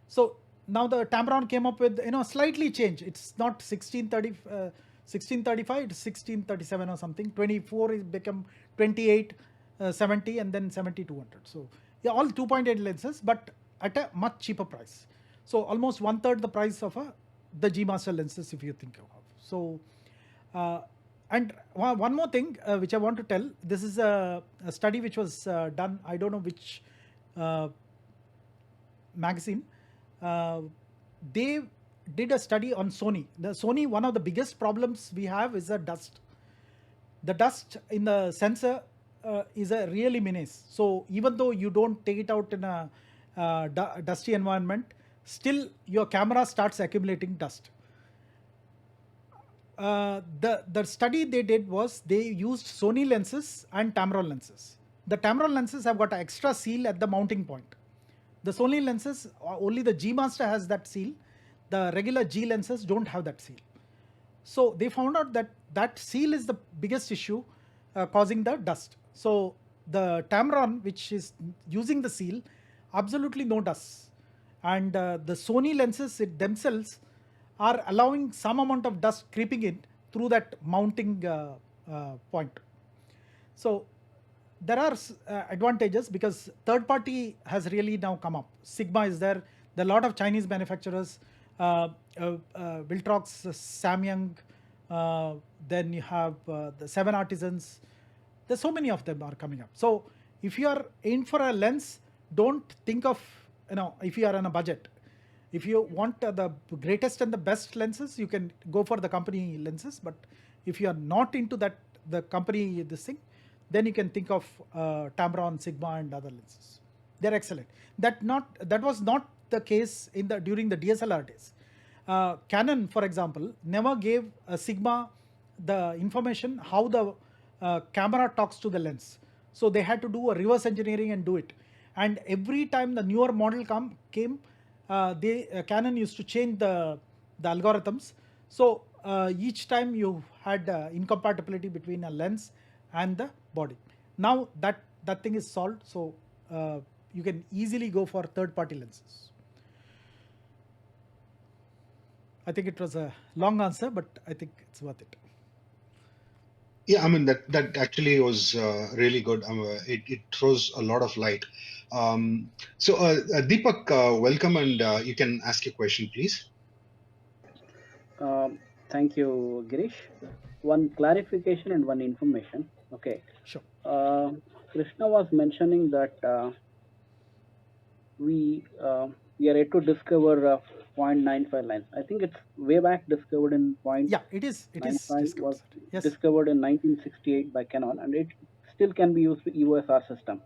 [SPEAKER 1] So now the Tamron came up with, slightly change. It's not 1635, it's 1637 or something. 24 is become 28 70, and then 7200. So yeah, all 2.8 lenses, but at a much cheaper price. So almost 1/3 the price of the G Master lenses, if you think of. So and one more thing which I want to tell. This is a study which was done. I don't know which magazine. They did a study on Sony. The Sony, one of the biggest problems we have is the dust. The dust in the sensor is a really menace. So even though you don't take it out in a dusty environment, still your camera starts accumulating dust. The study they did was they used Sony lenses and Tamron lenses. The Tamron lenses have got an extra seal at the mounting point. The Sony lenses, only the G Master has that seal. The regular G lenses don't have that seal. So they found out that that seal is the biggest issue causing the dust. So the Tamron, which is using the seal, absolutely no dust. And the Sony lenses themselves are allowing some amount of dust creeping in through that mounting point. So there are advantages because third party has really now come up. Sigma is there. There are a lot of Chinese manufacturers, Viltrox, Samyang, then you have the Seven Artisans. There's so many of them are coming up. So if you are in for a lens, don't think of, if you are on a budget. If you want the greatest and the best lenses, you can go for the company lenses. But if you are not into that, the company this thing, then you can think of Tamron, Sigma, and other lenses. They're excellent. That was not the case during the DSLR days. Canon, for example, never gave a Sigma the information how the camera talks to the lens. So they had to do a reverse engineering and do it. And every time the newer model came, Canon used to change the algorithms. So each time you had incompatibility between a lens and the body. Now that thing is solved, so you can easily go for third-party lenses. I think it was a long answer, but I think it's worth it.
[SPEAKER 4] Yeah, I mean that actually was really good. It throws a lot of light. So Deepak, welcome, and you can ask your question, please.
[SPEAKER 7] Thank you, Girish. One clarification and one information. Okay.
[SPEAKER 1] Sure.
[SPEAKER 7] Krishna was mentioning that we are yet to discover 0.95 lines. I think it's way back discovered in 0.95.
[SPEAKER 1] Yeah, it is discovered.
[SPEAKER 7] Was
[SPEAKER 1] Yes.
[SPEAKER 7] discovered in 1968 by Canon, and it still can be used for EOSR system.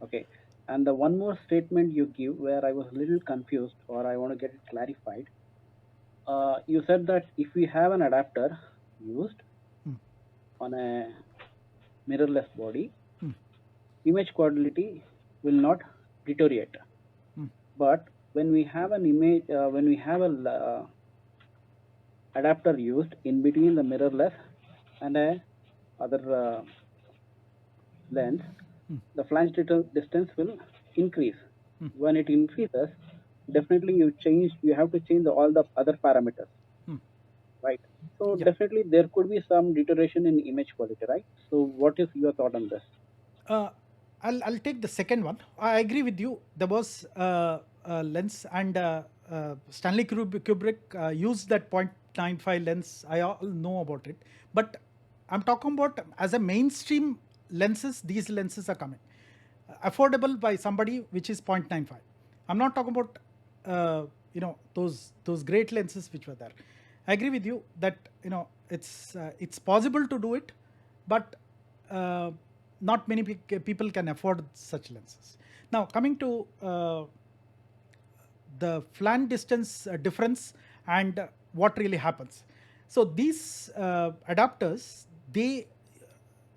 [SPEAKER 7] Okay. And the one more statement you give where I was a little confused, or I want to get it clarified. You said that if we have an adapter used on a mirrorless body, image quality will not deteriorate. But when we have an image, when we have a adapter used in between the mirrorless and a other lens, the flange distance will increase. When it increases, definitely you have to change all the other parameters, right? So definitely there could be some deterioration in image quality, right? So what is your thought on this?
[SPEAKER 1] I'll take the second one. I agree with you. There was a lens, and Stanley Kubrick used that 0.25 0.95 lens. I all know about it, but I'm talking about as a mainstream lenses. These lenses are coming affordable by somebody which is 0.95. I'm not talking about those great lenses which were there. I agree with you that it's possible to do it, but not many people can afford such lenses. Now coming to the flange distance difference and what really happens. So these adapters, they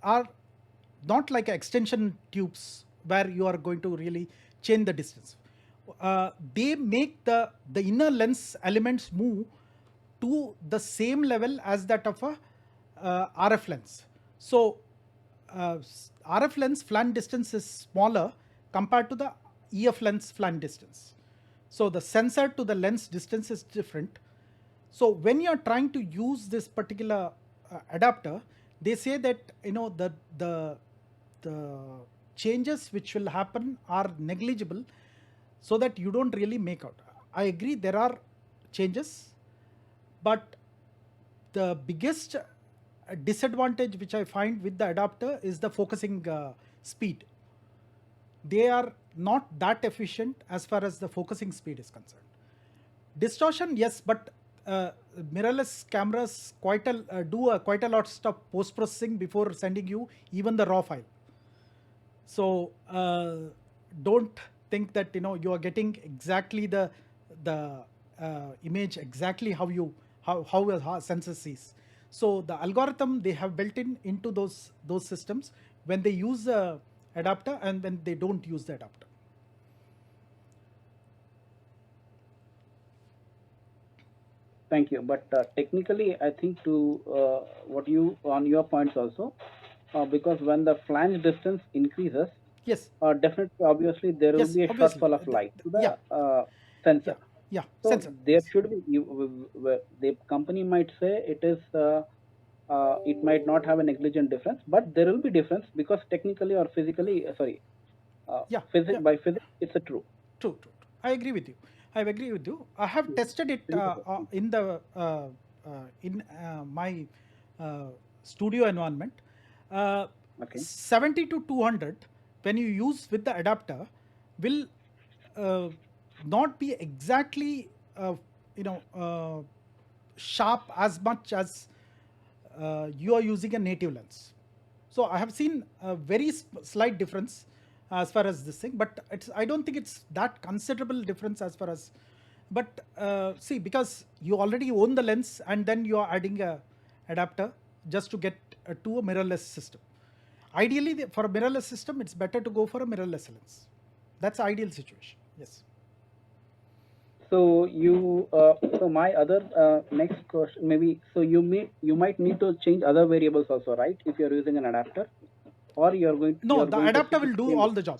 [SPEAKER 1] are not like extension tubes where you are going to really change the distance. They make the inner lens elements move to the same level as that of a RF lens. So RF lens flange distance is smaller compared to the EF lens flange distance. So the sensor to the lens distance is different. So when you are trying to use this particular adapter, they say that the changes which will happen are negligible, so that you don't really make out. I agree there are changes, but the biggest disadvantage which I find with the adapter is the focusing speed. They are not that efficient as far as the focusing speed is concerned. Distortion, yes, but mirrorless cameras do quite a lot of post processing before sending you even the raw file. So don't think that you are getting exactly the image exactly how a sensor sees. So the algorithm they have built into those systems when they use the adapter and when they don't use the adapter.
[SPEAKER 7] Thank you. But technically, I think to what you on your points also, because when the flange distance increases,
[SPEAKER 1] Yes.
[SPEAKER 7] Definitely, obviously, there will
[SPEAKER 1] Yes,
[SPEAKER 7] be a
[SPEAKER 1] obviously.
[SPEAKER 7] shortfall of light to the
[SPEAKER 1] Yeah.
[SPEAKER 7] sensor.
[SPEAKER 1] Yeah.
[SPEAKER 7] So
[SPEAKER 1] Sensor.
[SPEAKER 7] there should be the company might say it is it might not have a negligent difference, but there will be difference because technically or physically,
[SPEAKER 1] Yeah.
[SPEAKER 7] by physics, it's a true.
[SPEAKER 1] True. I agree with you. I agree with you. I have tested it in my studio environment.
[SPEAKER 7] Okay.
[SPEAKER 1] 70 to 200 when you use with the adapter will not be exactly sharp as much as you are using a native lens. So I have seen a very slight difference as far as this thing, but I don't think it's that considerable difference as far as. But see, because you already own the lens and then you are adding a adapter just to get to a mirrorless system. Ideally, for a mirrorless system, it's better to go for a mirrorless lens. That's the ideal situation. Yes.
[SPEAKER 7] So so my other next question maybe, so you might need to change other variables also, right? If you're using an adapter, or you're going
[SPEAKER 1] No, the
[SPEAKER 7] to
[SPEAKER 1] adapter
[SPEAKER 7] stick
[SPEAKER 1] will
[SPEAKER 7] with
[SPEAKER 1] do
[SPEAKER 7] same
[SPEAKER 1] all the job.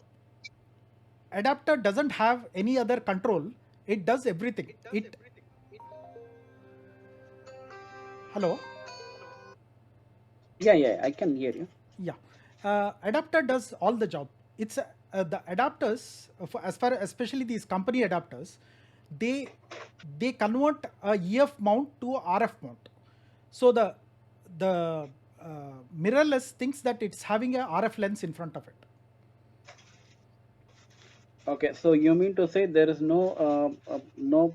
[SPEAKER 1] Adapter doesn't have any other control. It does everything. Hello.
[SPEAKER 7] Yeah, I can hear you.
[SPEAKER 1] Yeah, adapter does all the job. It's the adapters, especially these company adapters, they convert a EF mount to a RF mount. So the mirrorless thinks that it's having a RF lens in front of it.
[SPEAKER 7] Okay, so you mean to say there is no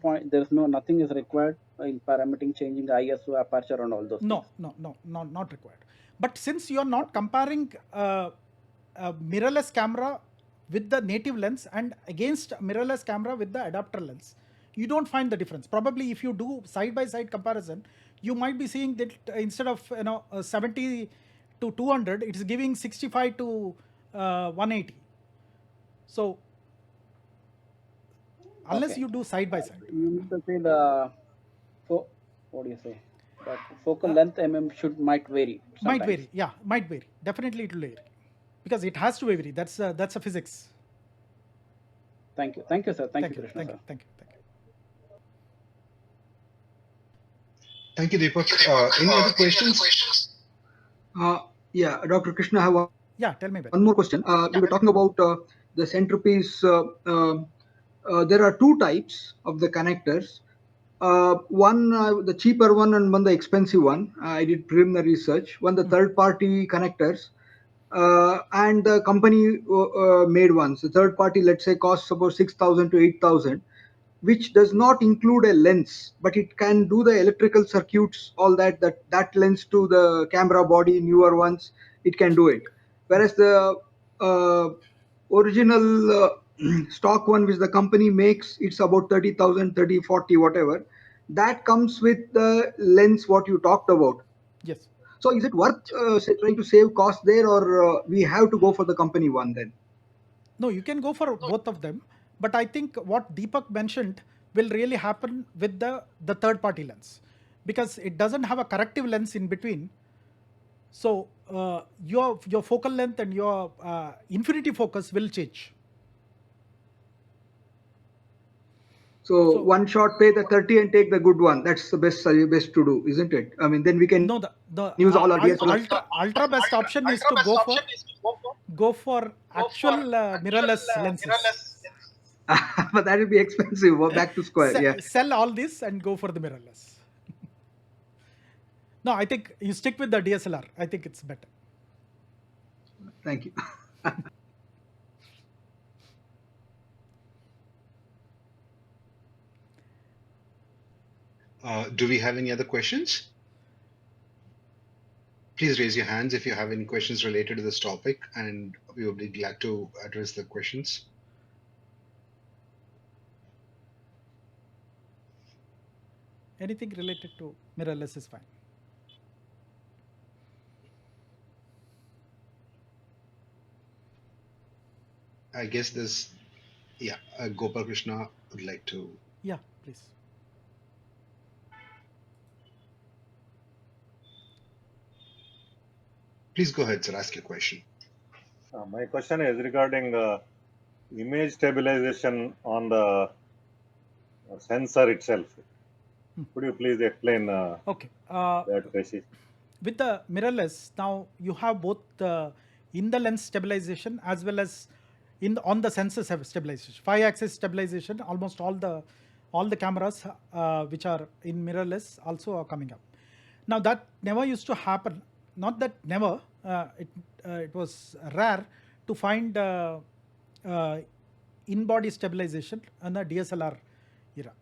[SPEAKER 7] point, there is nothing is required in parameting, changing ISO, aperture, and all those
[SPEAKER 1] No,
[SPEAKER 7] things?
[SPEAKER 1] not required. But since you are not comparing a mirrorless camera with the native lens and against a mirrorless camera with the adapter lens, you don't find the difference. Probably if you do side by side comparison, you might be seeing that instead of 70 to 200, it is giving 65 to 180. So unless
[SPEAKER 7] Okay.
[SPEAKER 1] you do side by side.
[SPEAKER 7] You mean to say what do you say? That focal length might vary sometimes.
[SPEAKER 1] Might vary, yeah, might vary. Definitely it will vary because it has to vary. That's a physics.
[SPEAKER 7] Thank you, sir. Thank you, Krishna, sir.
[SPEAKER 1] Thank you.
[SPEAKER 4] Thank you, Deepak. Any other questions?
[SPEAKER 6] Yeah, Dr. Krishna, I have
[SPEAKER 1] Yeah, tell me about
[SPEAKER 6] one more question. We were talking about the centerpiece. There are two types of the connectors. One, the cheaper one and one the expensive one. I did preliminary research. One the third party connectors, and the company made ones. The third party, let's say, costs about 6,000 to 8,000, which does not include a lens, but it can do the electrical circuits, all that lens to the camera body, newer ones, it can do it. Whereas the uh, original stock one which the company makes, it's about 30,000, 30, 40, whatever. That comes with the lens what you talked about.
[SPEAKER 1] Yes.
[SPEAKER 6] So is it worth trying to save cost there, or we have to go for the company one then?
[SPEAKER 1] No, you can go for both of them, but I think what Deepak mentioned will really happen with the third party lens, because it doesn't have a corrective lens in between. So your focal length and your infinity focus will change.
[SPEAKER 6] So one shot, pay the 30 and take the good one. That's the best to do, isn't it? I mean, then we can
[SPEAKER 1] No, the
[SPEAKER 6] use all our DSLR.
[SPEAKER 1] ultra best option is to go for actual mirrorless lenses.
[SPEAKER 6] But that will be expensive. Back to square. Yeah.
[SPEAKER 1] Sell all this and go for the mirrorless. No, I think you stick with the DSLR. I think it's better.
[SPEAKER 6] Thank you.
[SPEAKER 4] Do we have any other questions? Please raise your hands if you have any questions related to this topic, and we will be glad to address the questions.
[SPEAKER 1] Anything related to mirrorless is fine.
[SPEAKER 4] I guess this, yeah, Gopal Krishna would like to.
[SPEAKER 1] Yeah, please.
[SPEAKER 4] Please go ahead, sir. Ask your question.
[SPEAKER 8] My question is regarding image stabilization on the sensor itself. Could you please explain
[SPEAKER 1] Okay.
[SPEAKER 8] that, Rishi?
[SPEAKER 1] With the mirrorless, now you have both in the lens stabilization as well as on the sensor stabilization. 5-axis stabilization. Almost all the cameras which are in mirrorless also are coming up. Now that never used to happen. Not that never. It was rare to find in-body stabilization in the DSLR era.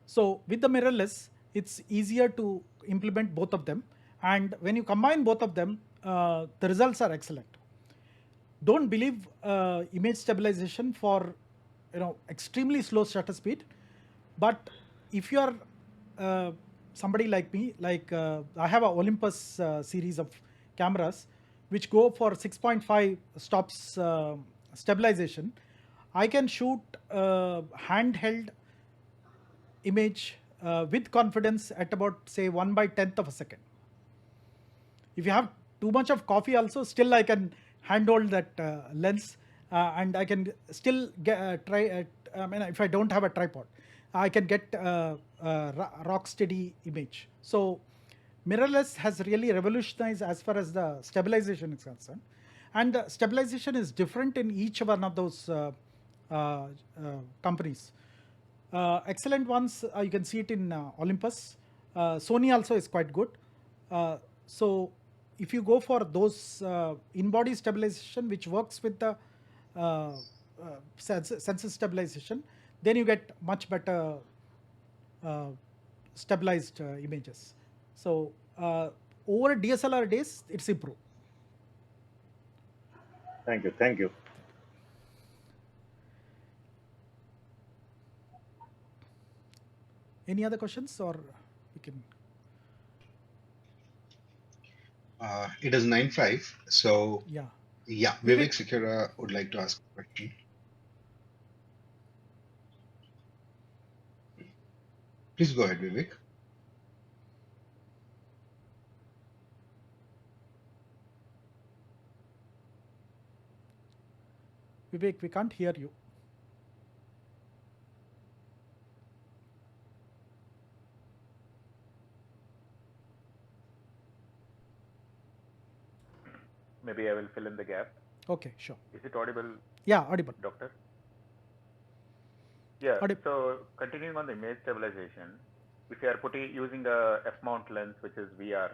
[SPEAKER 1] So with the mirrorless, it's easier to implement both of them. And when you combine both of them, the results are excellent. Don't believe image stabilization for extremely slow shutter speed. But if you are somebody like me, like I have a Olympus series of cameras which go for 6.5 stops stabilization, I can shoot handheld image with confidence at about say 1/10th of a second. If you have too much of coffee also, still I can handhold that lens and I can still try. If I don't have a tripod, I can get rock steady image. So mirrorless has really revolutionized as far as the stabilization is concerned, and the stabilization is different in each one of those companies. Excellent ones, you can see it in Olympus. Sony also is quite good. So if you go for those in-body stabilization which works with the sensor stabilization, then you get much better stabilized images. So over DSLR days, it's improved.
[SPEAKER 8] Thank you. Thank you.
[SPEAKER 1] Any other questions, or we can?
[SPEAKER 4] It is 9:05, so
[SPEAKER 1] Yeah.
[SPEAKER 4] Vivek Sekura would like to ask a question. Please go ahead, Vivek.
[SPEAKER 1] Vivek, we can't hear you.
[SPEAKER 5] Maybe I will fill in the gap.
[SPEAKER 1] Okay, sure.
[SPEAKER 5] Is it audible?
[SPEAKER 1] Yeah, audible.
[SPEAKER 5] Doctor? Yeah, so continuing on the image stabilization, if you are using a F mount lens, which is VR,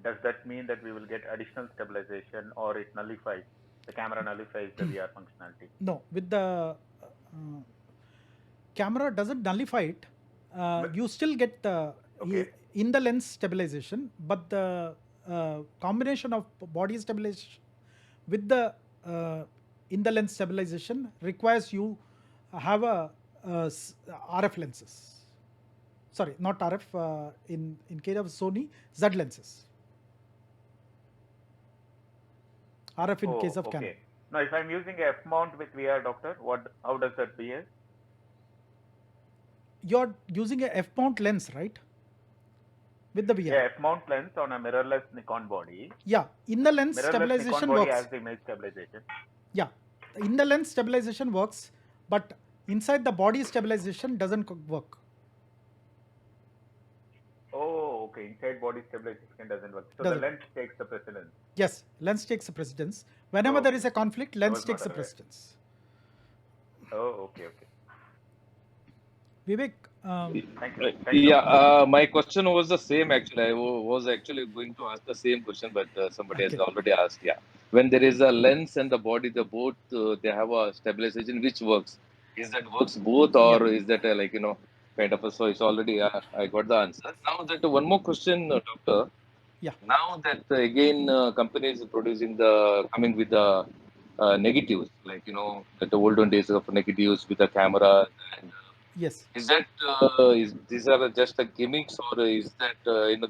[SPEAKER 5] does that mean that we will get additional stabilization, or it nullifies the camera nullifies the VR functionality?
[SPEAKER 1] No, with the camera doesn't nullify it. You still get the
[SPEAKER 5] Okay.
[SPEAKER 1] in the lens stabilization, but the combination of body stabilization with the in the lens stabilization requires you have a RF lenses. Sorry, not RF. In case of Sony, Z lenses. RF in case of Canon.
[SPEAKER 5] Okay. Now, if I'm using a F mount with VR, doctor, how does that behave?
[SPEAKER 1] You're using a F mount lens, right? With the VR.
[SPEAKER 5] Yeah, F mount lens on a mirrorless Nikon body.
[SPEAKER 1] Yeah, in the lens
[SPEAKER 5] Mirrorless
[SPEAKER 1] stabilization
[SPEAKER 5] Nikon body
[SPEAKER 1] works.
[SPEAKER 5] has the image stabilization.
[SPEAKER 1] Yeah, in the lens stabilization works, but inside the body stabilization doesn't work.
[SPEAKER 5] Oh, okay. Inside body stabilization doesn't work. So
[SPEAKER 1] Doesn't
[SPEAKER 5] the lens takes the precedence.
[SPEAKER 1] Yes, lens takes the precedence. Whenever there
[SPEAKER 5] Okay.
[SPEAKER 1] is a conflict, lens
[SPEAKER 5] was
[SPEAKER 1] takes
[SPEAKER 5] not
[SPEAKER 1] the
[SPEAKER 5] aware.
[SPEAKER 1] precedence.
[SPEAKER 5] Oh, okay.
[SPEAKER 1] Vivek,
[SPEAKER 5] Thank you. Thank you.
[SPEAKER 9] Yeah, my question was the same actually. Was actually going to ask the same question, but somebody has
[SPEAKER 1] okay.
[SPEAKER 9] already asked. Yeah, when there is a lens and the body, the both they have a stabilization which works. Is that works both, or
[SPEAKER 1] Yeah.
[SPEAKER 9] is that like kind of a? So it's already I got the answer. Now that one more question, doctor.
[SPEAKER 1] Yeah.
[SPEAKER 9] Now that again companies producing the coming with the negatives, like that the olden days of negatives with the camera and
[SPEAKER 1] Yes.
[SPEAKER 9] is that is these are just a gimmicks, or is that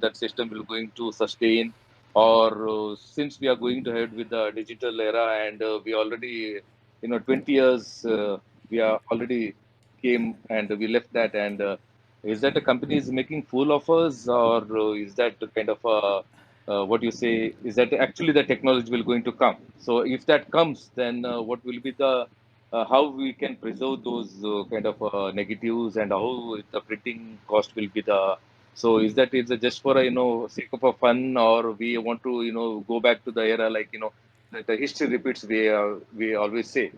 [SPEAKER 9] that system will going to sustain, or since we are going to head with the digital era and we already 20 years we are already came and we left that, and is that a company is making fool of us, or is that kind of a what you say, is that actually the technology will going to come? So if that comes, then what will be the how we can preserve those kind of negatives, and how the printing cost will be the, so is that is it just for sake of a fun, or we want to go back to the era, like that the history repeats, we always say,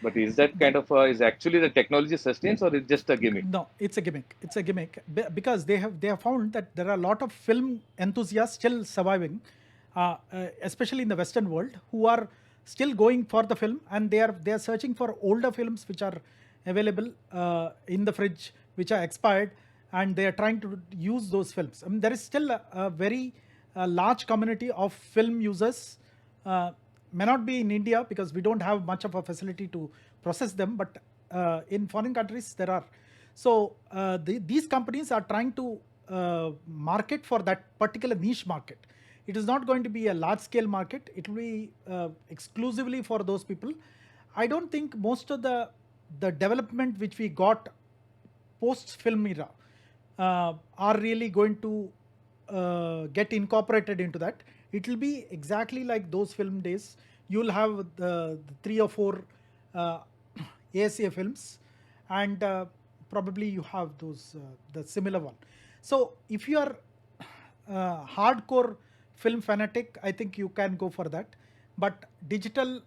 [SPEAKER 9] but is that kind of is actually the technology sustains, or is just a gimmick?
[SPEAKER 1] No, it's a gimmick. It's a gimmick because they have found that there are a lot of film enthusiasts still surviving, especially in the Western world, who are still going for the film, and they are searching for older films which are available in the fridge, which are expired, and they are trying to use those films. I mean, there is still a very large community of film users. May not be in India because we don't have much of a facility to process them, but in foreign countries there are. So these companies are trying to market for that particular niche market. It is not going to be a large scale market. It will be exclusively for those people. I don't think most of the development which we got post film era are really going to get incorporated into that. It will be exactly like those film days. You'll have the 3 or 4 ASA films, and probably you have those the similar one. So if you are hardcore film fanatic, I think you can go for that. But digital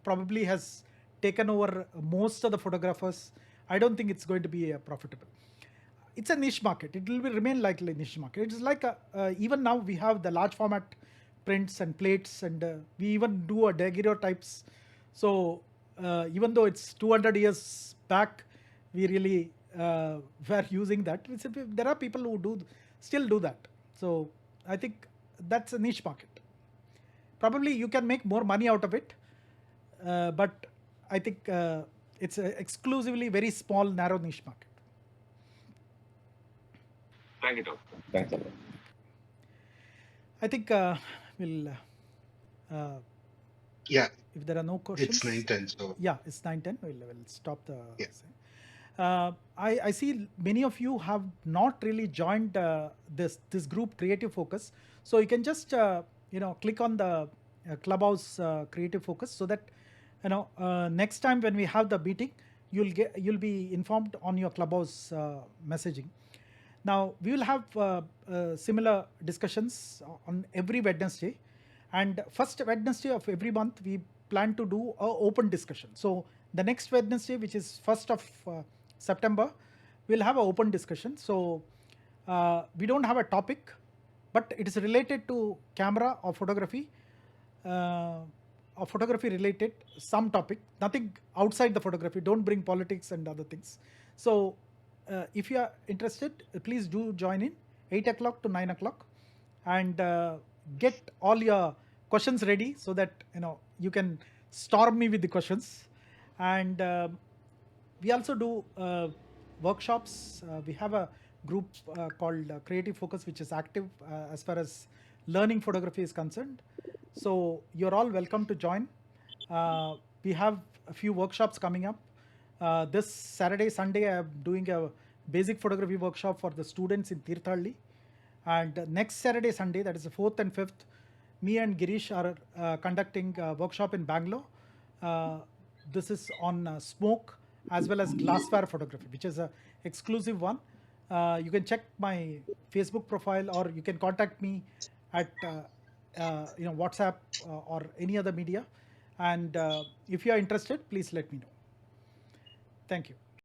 [SPEAKER 1] probably has taken over most of the photographers. I don't think it's going to be profitable. It's a niche market. It will remain like a niche market. It's like even now we have the large format prints and plates, and we even do a daguerreotypes. So even though it's 200 years back, we really were using that. There are people who still do that. So I think that's a niche market. Probably you can make more money out of it, but I think it's exclusively very small, narrow niche market.
[SPEAKER 9] Thank you, doctor. Thanks a lot.
[SPEAKER 1] I think we'll.
[SPEAKER 4] Yeah,
[SPEAKER 1] If there are no questions,
[SPEAKER 4] it's 9:10. So
[SPEAKER 1] yeah, it's 9:10. We'll stop the.
[SPEAKER 4] yeah.
[SPEAKER 1] I see many of you have not really joined this group Creative Focus, so you can just click on the Clubhouse Creative Focus, so that next time when we have the meeting, you'll be informed on your Clubhouse messaging. Now we will have similar discussions on every Wednesday, and first Wednesday of every month we plan to do a open discussion. So the next Wednesday, which is 1st of September, we'll have an open discussion. So we don't have a topic, but it is related to camera or photography related, some topic, nothing outside the photography. Don't bring politics and other things. So if you are interested, please do join in 8 o'clock to 9 o'clock, and get all your questions ready so that you can storm me with the questions. And we also do workshops. We have a group called Creative Focus, which is active as far as learning photography is concerned. So you're all welcome to join. We have a few workshops coming up. This Saturday, Sunday, I'm doing a basic photography workshop for the students in Tirthalli. And next Saturday, Sunday, that is the 4th and 5th, me and Girish are conducting a workshop in Bangalore. This is on smoke as well as glassware photography, which is a exclusive one. You can check my Facebook profile, or you can contact me at WhatsApp or any other media. And if you are interested, please let me know. Thank you.